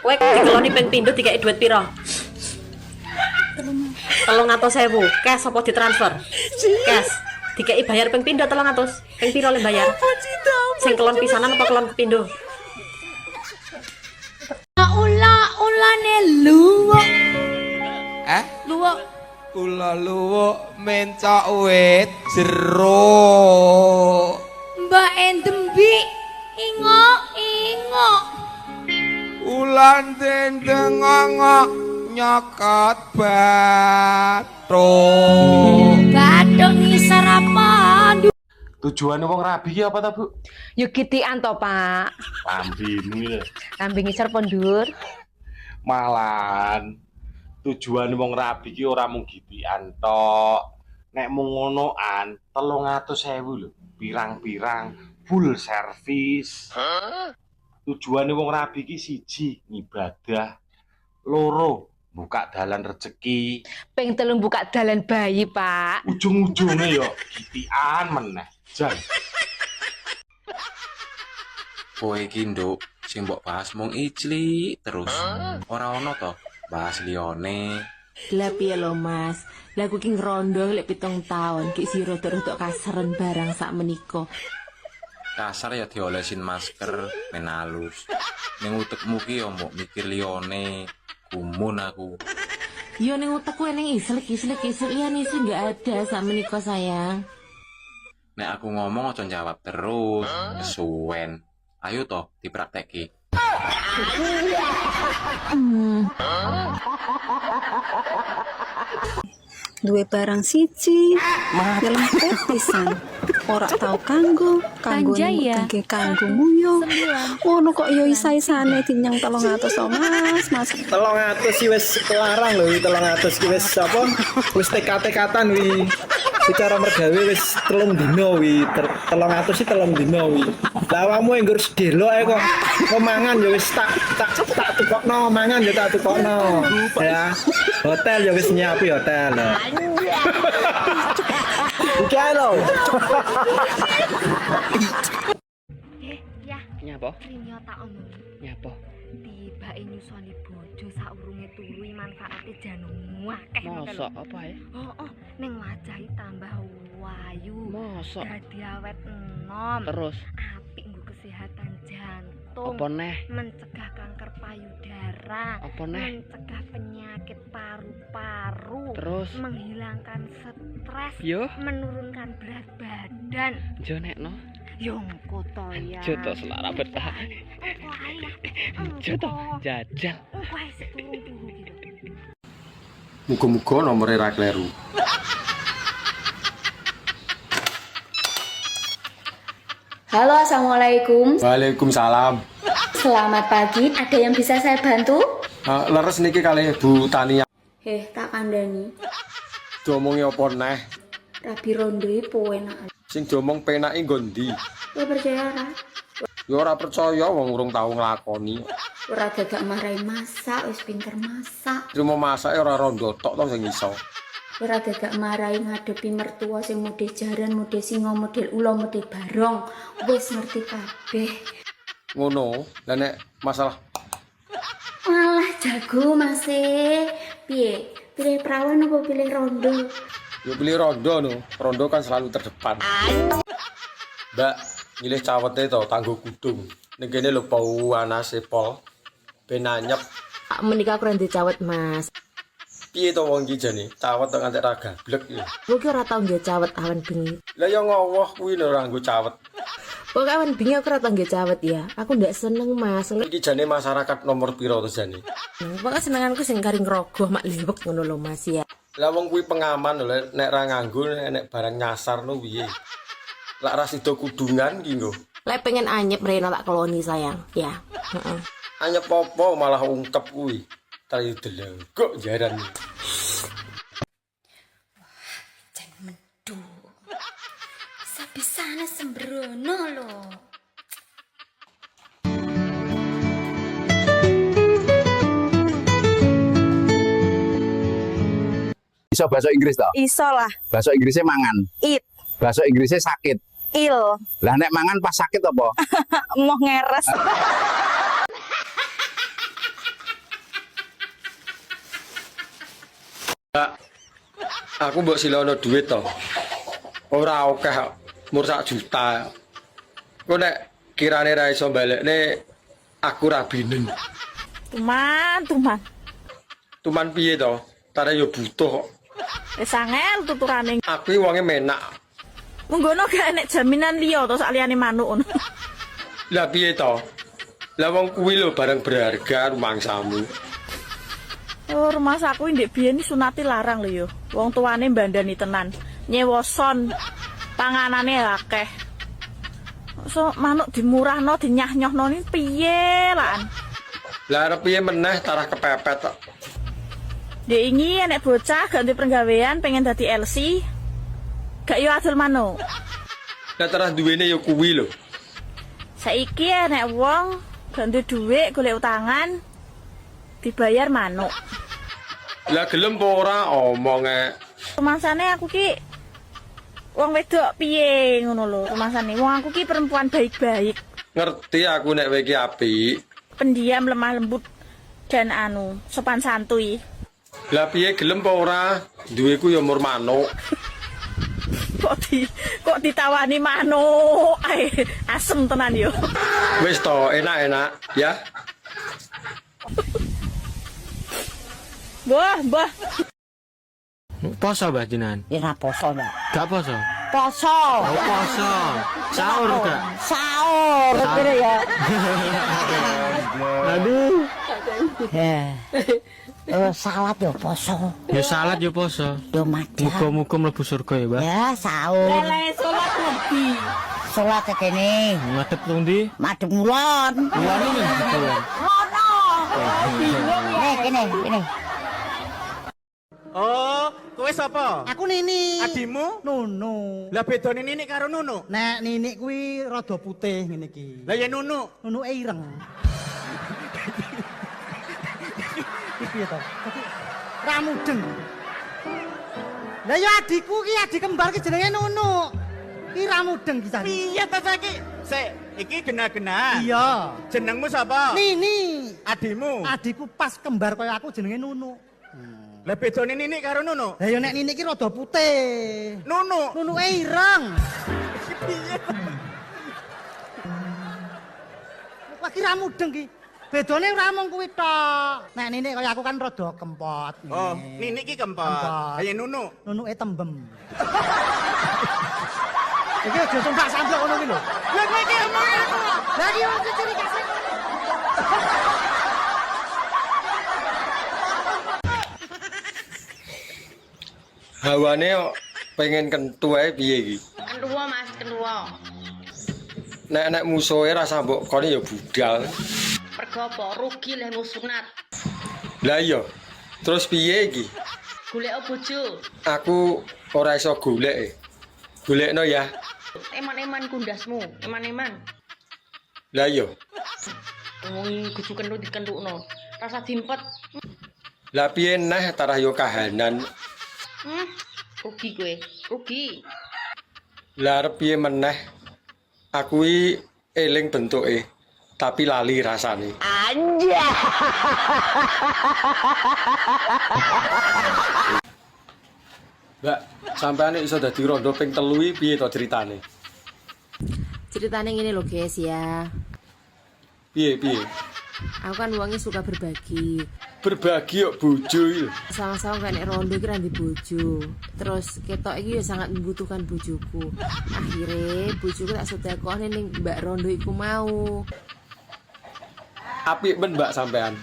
Kowe dikeloni ping pindho dikeki duit piro? 300.000. Cash apa ditransfer? Cash. Dikeki bayar ping pindho 300. Ping piro le bayar? Sing kelon pisanan apa kelon kepindho? Ula-ulane luwuk. Luwuk. Ula luwuk mencok wit jeruk. Mbak Endembi ingok. Ulan dendeng ngongok nyokot bathuk. Bathuk ngisor apa? Tujuane wong rabi ki apa ta, Bu? Yo gitikan to, Pak. Lambemu iki lho. Lambe ngisor pondur. Malan tujuane wong rabi ki ora mung gitikan tok. Nek mung ngonoan 300.000 lho. Pirang-pirang full service. Tujuane wong rabi ki siji ngibadah, loro buka dalan rezeki, Ping 3 buka dalan bayi, Pak. ujung-ujunge yo gitikan meneh. Jan. Kowe iki nduk sing mbok bahas mung ijli terus. Ora ono to bahas liyane. Lah piye lho Mas? Lah aku ki ngrondo lek 7 taun ki sira rodok kasaren barang sak menika. Kasar ya diolesin masker men halus. Ning utekmu ki yo mbok mikir liyane. Gumun aku. Yo ning utekku eneng islik iya nih sih enggak ada sak menika sayang. Nek aku ngomong aja jawab terus. Kesuwen. Ayo toh dipraktekke. Duwe barang siji nyelempet pisan ora tau kanggo Anjay ya. kanggo muyo ngono kok yo isa-isane dinyang 300 Mas 300 sih wis larang lho 300 ki wis apa wis tekad-tekatan wi secara mergawe wis 3 dina wi 300 sih 3 dina wi lah awakmu enggur sedelo ae kok mangan ya wis tak tukokno mangan ya tak tukokno ya hotel ya wis nyiapi hotel iki ae lho Ya, nyapa Rinyo tak omong. nyapa Tibake nyusoni bojo saurunge turu manfaate jan akeh mosok apa ya Oh, ning wajahe tambah wayu. mosok Dadi awet enom. terus Apik nggo kesehatan jantung. apa neh Mencegah kanker payudara. apa neh Mencegah penyakit paru-paru. terus Menghilangkan stres. yo Menurunkan berat badan. jonekno Yongko to ya. joto selara betah Engko ae ya. joto jajal Engko ae seturung-turu gitu. Muga-muga nomere ra kleru. Halo, assalamualaikum. Waalaikumsalam. Selamat pagi. Ada yang bisa saya bantu? Leres niki kalih Bu Tania. Tak kandani. Diomongi apa neh? Rabi rondo penak. Sing diomong penake nggo ndi? Kowe percaya ora? Ya ora percaya wong urung tau nglakoni. Ora gagak marahi masak, wis pinter masak. Cuma masake ora rondo tok to sing iso. Ora gagak marahi ngadepi mertua sing model jaran, model singa, model ula, model barong. Wis ngerti kabeh. Ngono. Lah nek masalah Malah jago Mas. Piye? Pilih perawan apa pilih rondo? ya pilih rondo no. Rondo kan selalu terdepan. Mbak, milih cawete to tanggo kudung. Ning kene lho bau anase pol. Ben anyep. Menika aku rende cawet Mas. Piye to wong iki jane? Cawet to nganti ra gablek ya. Kowe ki ora tau nggih cawet awan bengi. Lah ya ngowoh kuwi lho ora nggo cawet. Pokoke awan bengi aku ora tau nggih cawet ya. Aku ndak seneng Mas. Iki jane masyarakat nomor piro to jane? Pokoke senenganku sing kari ngrogoh mak liwek ngono lho Mas ya. Lah wong kuwi pengaman lho nek ra nganggo nek barang nyasar no piye. Lak ra sida kudungan ki nggo. Lek pengen anyep rena tak keloni sayang. Ya. Heeh. Anyep apa malah ungkep kuwi. Tari delengkok jaran. Jan medu. Bisa-bisane sembrono lho. Iso bahasa Inggris toh? Iso lah. Bahasa Inggrisnya mangan. Eat. Bahasa Inggrisnya sakit. Il. Lah nek mangan pas sakit apa? Mau ngeres. Aku mbok silono duit to. Ora akeh, mur 1 juta. Kok nek kirane ra iso balekne aku ra binen. Tuman. Tuman piye to? Tare yo butuh kok. Wis angel tuturane. Aku wonge menak. Munggono gak enek jaminan liya to sak liyane manuk ngono. Lah piye to? Lah wong kuwi lho barang berharga rumangsamu. Oh, rumah saku ndek biyen sunati larang lho yo. Wong tuane mbandani tenan. Nyewa son. Panganane akeh. So manuk dimurahno dinyah-nyohno ni piye lan? Lah arep piye meneh tarah kepepet kok. Dek ingi enek bocah gak duwe penggawean pengen dadi LC. Gak yo adol manuk. Lah tarah duwene yo kuwi lho. Saiki enek wong gak duwe dhuwit golek utangan dibayar manuk. Lah gelem apa ora omonge. Rumangsane aku ki wong wedok piye ngono lho rumangsane. Wong aku ki perempuan baik-baik, Ngerti aku nek kowe iki apik. pendiam, lemah lembut dan sopan santuy. Lah piye gelem apa ora? Duweku yo mur manuk. Kok ditawani manuk. Asem tenan yo. Wis to, enak-enak ya. Mbah. Poso Mbak jenengan? Ya ora poso, Mbak. Gak poso. Poso. Oh, poso. Sahur gak? Sahur kira ya. Aduh. Salat yo poso. Ya salat ya poso. Yo madhep. Muga-muga mlebu surga ya, Mbak. Ya sahur. Lele salat ngendi? Salat kene. Ngadep pundi? Madhep ngulon. Ngulon iki. Ngono. Nih kene. Oh, kowe sapa? Aku Nini. Adimu? Nunu. Lah bedane Nini karo Nunu? Nek Nini kuwi rada putih ngene iki. Lah ya Nunu. Nunuke ireng. Iki piye to? Ra mudeng. Lah ya adikku ki adik kembar ki jenenge Nunu. Ki ra mudeng ki jan. Piye ta saiki? Sik, iki genah-genah. Iya. Jenengmu sapa? Nini. Adimu. Adikku pas kembar kaya aku jenenge Nunu. Lah bedane Nini karo Nunu? Lah ya nek Nini ki rada putih. Nunu. Nunuke ireng. Piye? Wah ki ra mudeng ki. Bedane ora mung kuwi tok. Nek Nini kaya aku kan rada kempot. Oh, Nini ki kempot. Kempot. Lah ya Nunu. Nunuke tembem. Iki aja sumpah samplok ngono ki lho. Lah kowe iki omonge aku. Lah iki wong ciri khas. Hawane kok pengen kentu ae piye iki? Kentua Mas, kentua. Nek musuhe rasa mbok kone ya budal. Mergo apa? Rugi leh sunat. Lah iya. Terus piye iki? Golek bojo. Aku ora iso golek. Golekno ya. Eman-eman kundasmu, eman-eman. Lah iya. Wong kudu kentut dikentukno. Rasa dimpet. Lah piye neh tarah yo kahanan. Rugi kowe, rugi. Lah arep piye meneh? Aku iki eling bentuke, tapi lali rasane. Anja. Mbak, sampean iso dadi rondo ping 3 iki piye to ceritane? Ceritanya ngene lho guys ya. Piye? Aku kan wongnya suka berbagi. Berbagi kok bojo iki. Sama-sama kan nek rondo iki ranди bojo. Terus ketok iki ya sangat membutuhkan bojoku. Akhirnya bojoku tak sedekahne ning Mbak Rondo iku mau. Apik men Mbak sampean.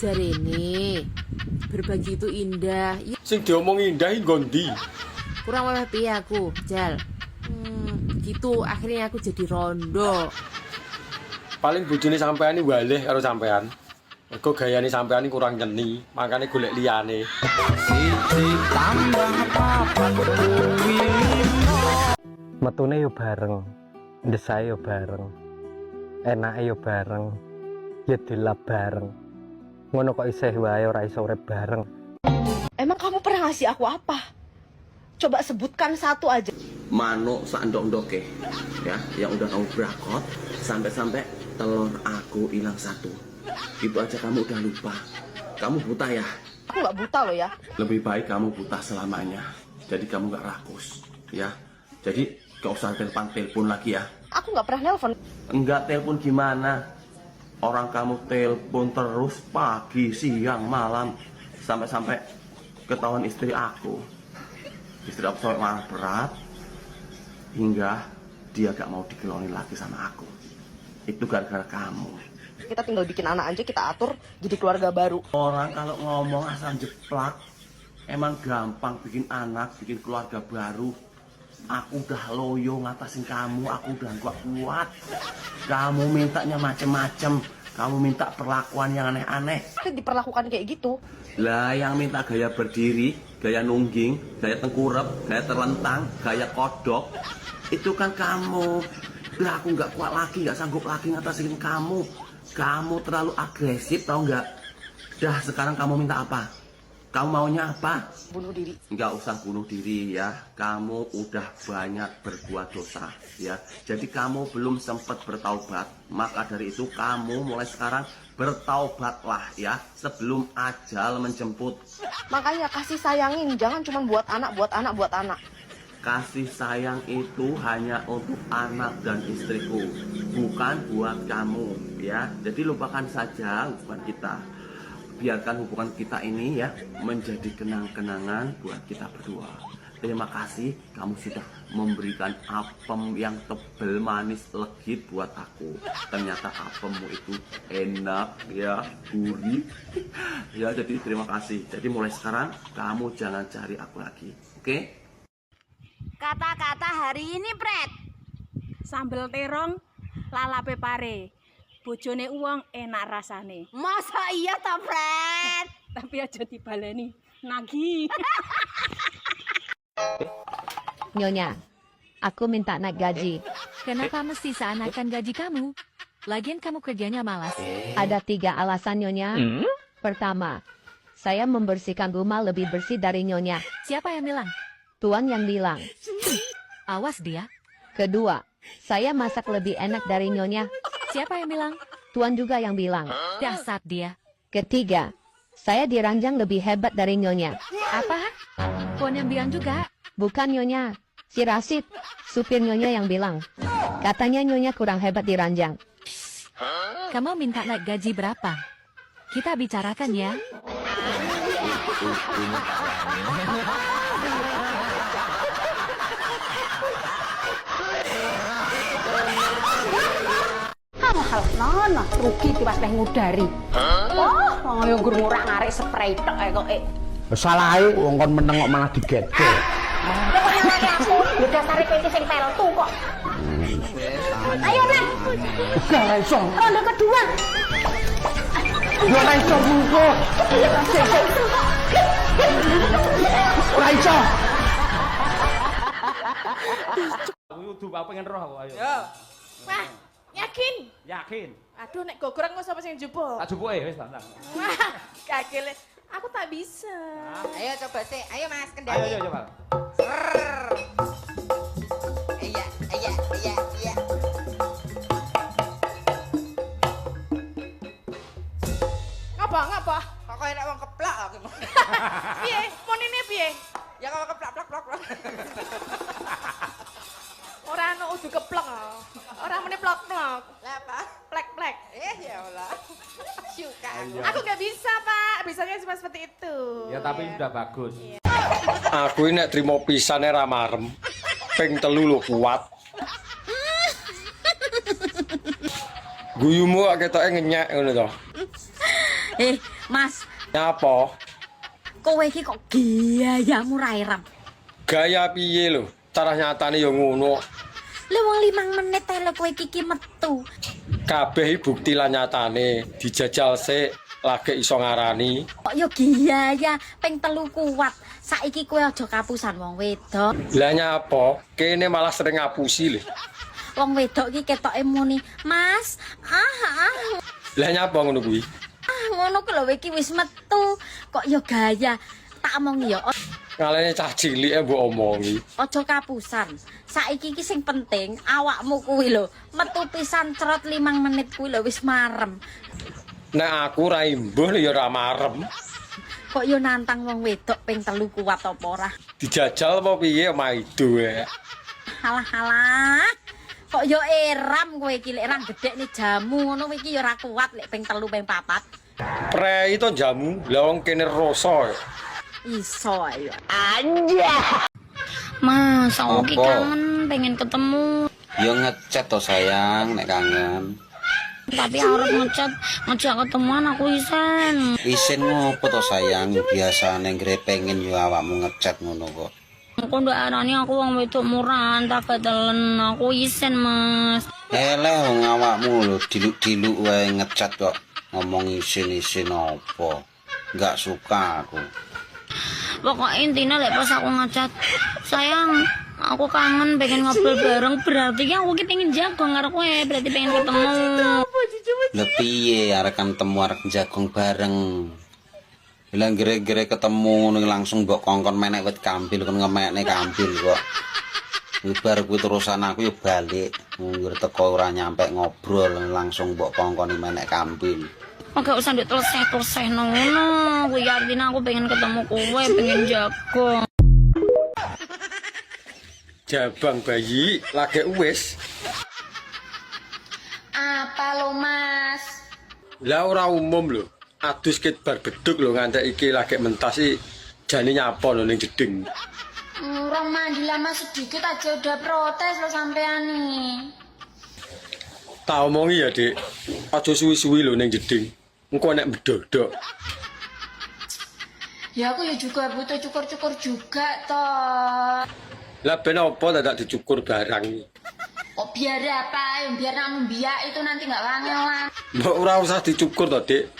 Jarene berbagi itu indah. Sing diomong indah iki ngondi? Kurang oleh piye aku, Jal. Gitu akhirnya aku jadi rondo. Paling bojone sampean iki walih karo sampean. Mergo gayane sampean iki kurang nyeni, makane golek liyane. Metune yo bareng, ndesae yo bareng, enake yo bareng, ya dilap bareng. Ngono kok isih wae ora iso urip bareng. Emang kamu pernah ngasih aku apa? Coba sebutkan satu aja. Manuk sak ndok-ndoke ya, yang udah kamu berakot sampai-sampai telur aku hilang 1. Itu aja kamu udah lupa. Kamu buta ya? Aku nggak buta loh ya. Lebih baik kamu buta selamanya. Jadi kamu gak rakus, ya. Jadi gak usah telepon lagi ya. Aku nggak pernah nelpon. Enggak telepon gimana? Orang kamu telepon terus pagi, siang, malam, sampai-sampai ketahuan istri aku. Istri aku sampai marah berat hingga dia gak mau dikeloni lagi sama aku. Itu gara-gara kamu. Kita tinggal bikin anak aja, kita atur jadi keluarga baru. Orang kalau ngomong asal jeplak, emang gampang bikin anak, bikin keluarga baru. Aku udah loyo ngatasin kamu, aku udah gak kuat. Kamu mintanya macem-macem, kamu minta perlakuan yang aneh-aneh. Diperlakukan kayak gitu. Lah yang minta gaya berdiri, gaya nungging, gaya tengkurap, gaya terlentang, gaya kodok, itu kan kamu. Lah aku gak kuat lagi, gak sanggup lagi ngatasin kamu. Kamu terlalu agresif, tau gak? Dah sekarang kamu minta apa? Kamu maunya apa? Bunuh diri. Nggak usah bunuh diri ya. Kamu udah banyak berbuat dosa ya. Jadi kamu belum sempat bertaubat. Maka dari itu kamu mulai sekarang bertaubatlah ya. Sebelum ajal menjemput. Makanya kasih sayangin, jangan cuma buat anak. Kasih sayang itu hanya untuk anak dan istriku, bukan buat kamu ya. Jadi lupakan saja hubungan kita. Biarkan hubungan kita ini ya menjadi kenang-kenangan buat kita berdua. Terima kasih kamu sudah memberikan apem yang tebel, manis, legit buat aku. Ternyata apemmu itu enak ya, gurih. Ya jadi terima kasih. Jadi mulai sekarang kamu jangan cari aku lagi, oke? Kata-kata hari ini, Pret. Sambel terong, lalape pare. Bojone uang enak rasane. Masa iya ta, Pret? Tapi aja dibaleni, nagih. Nyonya, aku minta naik gaji. Kenapa mesti seanakan gaji kamu? Lagian kamu kerjanya malas. Ada 3 alasan, Nyonya. Pertama, saya membersihkan rumah lebih bersih dari Nyonya. Siapa yang bilang? Tuan yang bilang. Awas dia. Kedua, saya masak lebih enak dari Nyonya. Siapa yang bilang? Tuan juga yang bilang. Dasar dia. Ketiga, saya diranjang lebih hebat dari Nyonya. Apa? Tuan yang bilang juga? Bukan Nyonya, si Rasid, supir Nyonya yang bilang. Katanya Nyonya kurang hebat diranjang. Kamu minta naik gaji berapa? Kita bicarakan ya. Nono, rugi tiwas teh ngudari. Oh, ayo gur ngurang arek spray tok ae kok. Salah ae wong kon meneng kok malah digedhe. Kok nyalahke aku? Lho dasare kowe iki sing peltu kok. Ayo, Nak. Gak iso. Ronde kedua. Yo ora iso buku. Ora iso. Kudu aku pengen roh aku, ayo. Yo. Wah, yakin? Yakin. Aduh, nek gogorang kok sapa sing njupuk? Tak jupuke wis, tak. Wah, kagele. Aku tak bisa. Ayo coba sih, ayo Mas kendali. Ayo coba. Iya. Ngapa? Kok koyo nek wong keplak aku. Piye? Monine piye? Ya kalau keplak plak. Ora ono udu keplek. Ora muni plok-plok. Lah apa? Plek-plek. Ya Allah. Suka. Aku nggak bisa, Pak. Bisanya cuma seperti itu. Ya tapi sudah bagus. Aku ini nek trimo pisane ra marem. Ping 3 lho kuat. Guyumu kok ketoke ngenyek ngono to. Mas, Nyapa? kowe iki kok gayamu ra irem. Gaya piye lho? Cara nyatane ya ngono. Lah wong 5 menit tele kowe iki metu. Kabeh bukti lan nyatane dijajal sik lagi iso ngarani. Kok yo gaya ping 3 kuat. Saiki kowe aja kapusan wong wedok. Lah nyapa? Kene malah sering ngapusi lho. Wong wedok iki ketoke muni, "Mas, Lah nyapa ngono kuwi? ngono ku lho iki wis metu." Kok yo gaya. Tak omongi yo. Ngalene cah cilike mbok omongi. Aja kapusan. Saiki iki sing penting awakmu kuwi lho. Metu pisan cerot 5 menit kuwi lho wis marem. Nek aku ra imbuh ya ora marem. Kok yo nantang wong wedok ping 3 kuat apa ora? Dijajal apa piye maido ya. Halah. Kok yo eram kowe iki lek ra gedhekne jamu ngono iki yo ora kuat lek ping 3 ping 4. Prei to jamu, lah wong kene rasa. Iso ayo. Anjay. Mas, aku ki kangen pengen ketemu. Yo ngechat to sayang nek kangen. Tapi arep ngejak ketemuan aku isen. Isin ngopo to sayang? Biasane nggre pengen yo awakmu ngechat ngono kok. Aku ndak arani aku wong wedok murahan tak ketelen aku isen, Mas. Eleh wong awakmu lho diluk-diluk wae ngechat kok ngomong isin-isin apa. Enggak suka aku. Pokoknya intinya lek pas aku ngechat, sayang, aku kangen pengen ngobrol bareng, berarti aku ki pengen jago karo kowe, berarti pengen ketemu. Lha piye arek ketemu arek jagong bareng. Lah gere-gere ketemu langsung mbok kongkon menek wit kambil kon ngemekne kambil kok. Bar kuwi terusan aku yo balik. Nggur teko ora nyampe ngobrol langsung mbok kongkoni menek kambil. Gak usah ndek teleseh ngono. Kuwi artinya aku pengen ketemu kowe, pengen jago. Jabang bayi lagi wis. Apa lo, Mas? Lah ora umum lho. Adus ket bar beduk lho ngantek iki lagi mentas iki jane nyapa lho ning jeding. Orang mandi lama sedikit aja udah protes lo sampean nih. Tak omongi ya, Dik. Aja suwi-suwi lho ning jeding. Engko nek medodok. Ya aku ya juga butuh cukur-cukur juga toh. Lah ben apa dadak dicukur barang iki? Kok biar apa? Biar namun biak itu nanti nggak wangelan. Mbok ora usah dicukur to, Dik.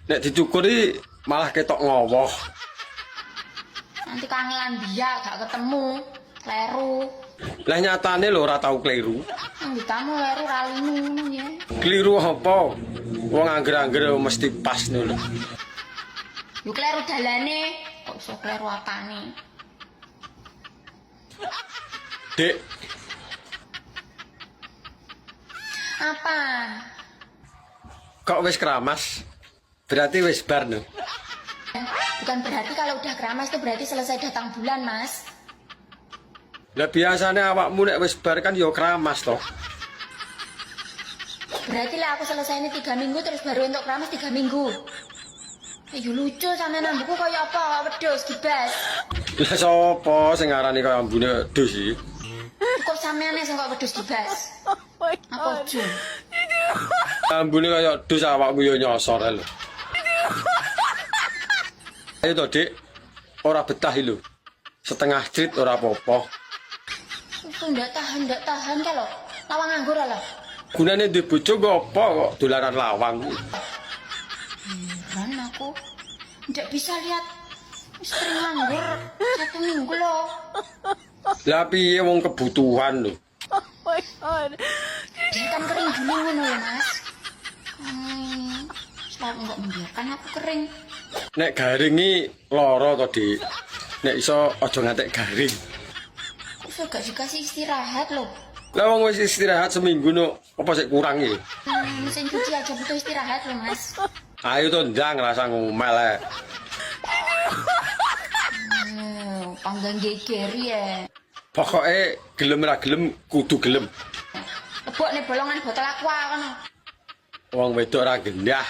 Nek dicukuri malah ketok ngowoh. Nanti kangelan biak gak ketemu, kleru. Lah nyatane lho ora tau kleru. Nang kamu kleru ralinu ngono ya. Kliru apa? Wong angger-angger mesti pas lho. Yo kleru dalane, kok iso kleru apane? Dik, Apa? kok wis keramas? Berarti wis bar lho. Bukan berarti kalau udah keramas itu berarti selesai datang bulan, Mas. Lah biasane awakmu nek wis bar kan ya keramas toh. Berarti lah aku selesai ini 3 minggu terus baru untuk keramas 3 minggu. Ayo lucu sama nambuku kayak apa? Wedhus gibas. Lah sapa sing ngarani kaya ambune wedhus iki? Kok sampeane sing kok wedhus gibas? Apa ojo? Ambune kaya wedhus awakmu ya nyosor lho. Ayo to, Dik. Ora betah lho. Setengah jrit ora apa-apa. Itu ndak tahan kalau lawang nganggur lah. Gunane ndek bojo kok apa kok dolanan lawang iki? Heran aku. Ndak bisa lihat istri nganggur 1 minggu loh. Lah piye wong kebutuhan lho. Dia kan kering dulu ngono loh, Mas. Selalu nggak membiarkan aku kering. Nek garing iki lara to, Dik. Nek iso aja ngantek garing. Kok iso gak dikasih istirahat loh. Lah wong wis istirahat seminggu no, apa sik kurang iki? Mesin cuci aja butuh istirahat loh, Mas. Ayo to ndang rasa ngomel ae. Panggang geger ya. Pokoke gelem ra gelem kudu gelem. Lebok nih bolongan botol aqua kan. Wong wedok ra gendah.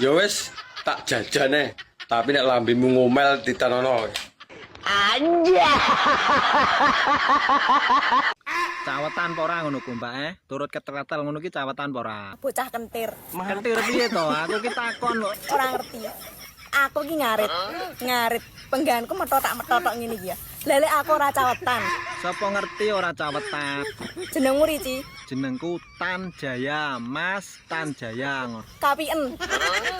Ya wis tak jajane, tapi nek lambemu ngomel ditanono. Anjay. Cawetan apa ora ngono ku, Mbak? Turut ketel-ketel ngono ki cawetan apa ora? Bocah kentir. Kentir piye to? Aku ki takon kok. Ora ngerti. Aku ki ngarit. Pengganku metotak ngene iki ya. Lele aku ora cawetan. Sapa ngerti ora cawetan? Jenengmu Rici. Jenengku Tan Jaya, Mas Tan Jaya. Kapien.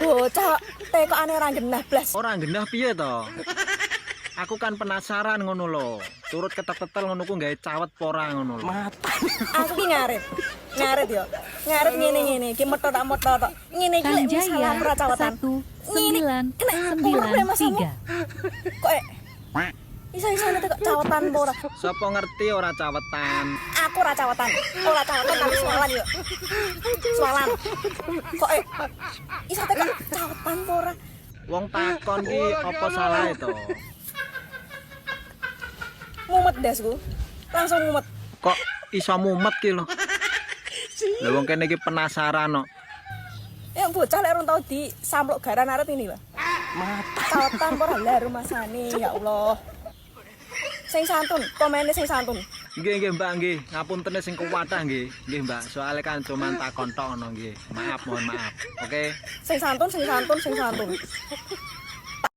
Bocah tekokane ora genah blas. Ora genah piye to? Aku kan penasaran ngono lho. Turut ketek-ketel ngono ku gawe cawet apa ora ngono lho. Aku ki ngarit yo. Ngarit ngene iki metotak. Ngene iki lek misalah ora cawetan. 1993. Kok isa-isane kok cawetan apa ora? Sapa ngerti ora cawetan? Aku ora cawetan. Ora cawetan tapi soalan yo. Soalan. Kok isa kok cawetan apa ora? Wong takon ki apa salah to? Mumet dasku. Langsung mumet. Kok iso mumet ki lho? Lha wong kene iki penasaran no. Ya bocah lek urung tau di samplok garan arep ini lho. Tautan kok ora rumasane ya Allah. Sing santun, komene sing santun. Nggih Mbak nggih, ngapunten sing kuwatah nggih. Nggih Mbak, soalnya kan cuman takon tok ngono nggih. Maaf, mohon maaf. Oke. Sing santun, sing santun, sing santun.